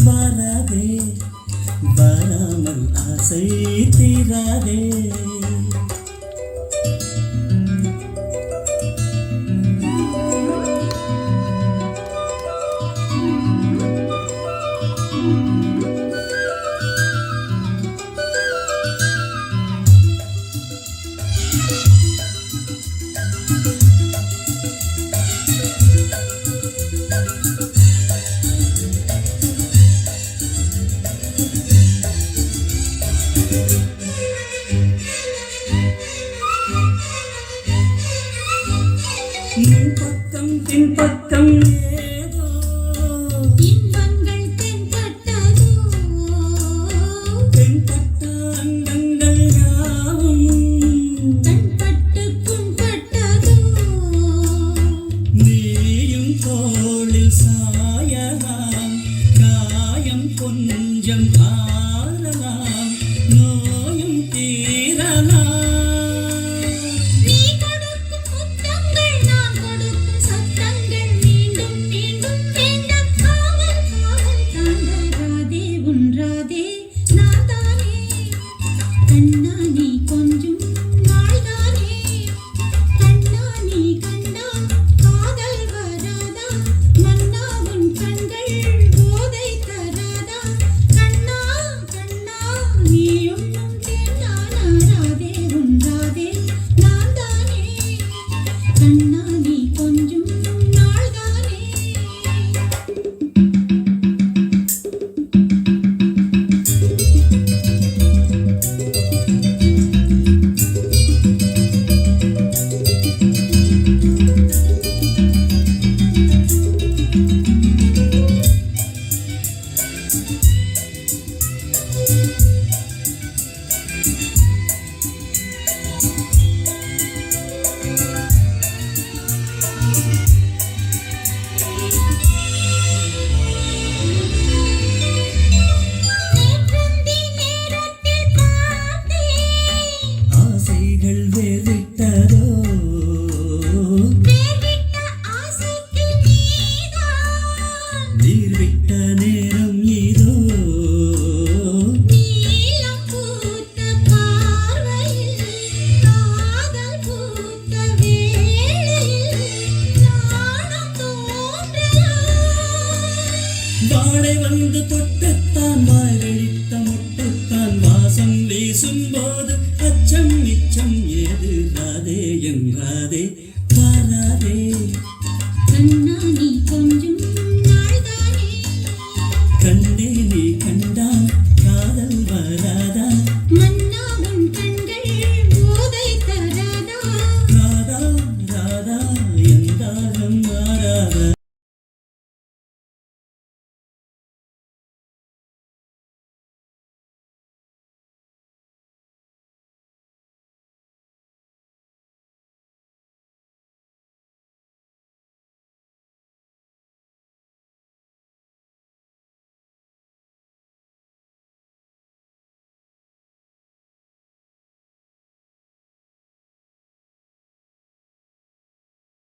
வராதே வராமல் ஆசை தீராதே. பக்கம் பின்பக்கம் ஏதோ இன்பங்கள் தென்பட்டதோ தென்பட்ட அங்கங்கள் யாவும் கண்பட்டு புண்பட்டதோ நீயும் தோளில் சாயலாம் காயம் கொஞ்சம் ஆறலாம் நோயும் தீரலாம். கண்ணா நீ கொஞ்சம் நாள்தானே கண்ணா நீ கண்டா காதல் வராதா மன்னா உன் கண்கள் போதை தராதா கண்ணா கண்ணா நீ ஒன்றும் தேனானாராதே உன்றாதே நான் தானே கண்ணா நீ கொஞ்சம் நாள்தானே. ஆசைகள் வேறிட்டதோ நீர் விட்ட நேரம் இதோ வாழை வந்து தொட்டுத்தான் வாய் வெளித்த முட்டுத்தான் வாசம் வீசும் போது அச்சம் நிச்சம் ஏது ராதே என்றாதே பாராதே. கண்ணா நீ கொஞ்சம் நாள்தானே கண்ணே நீ கண்ணே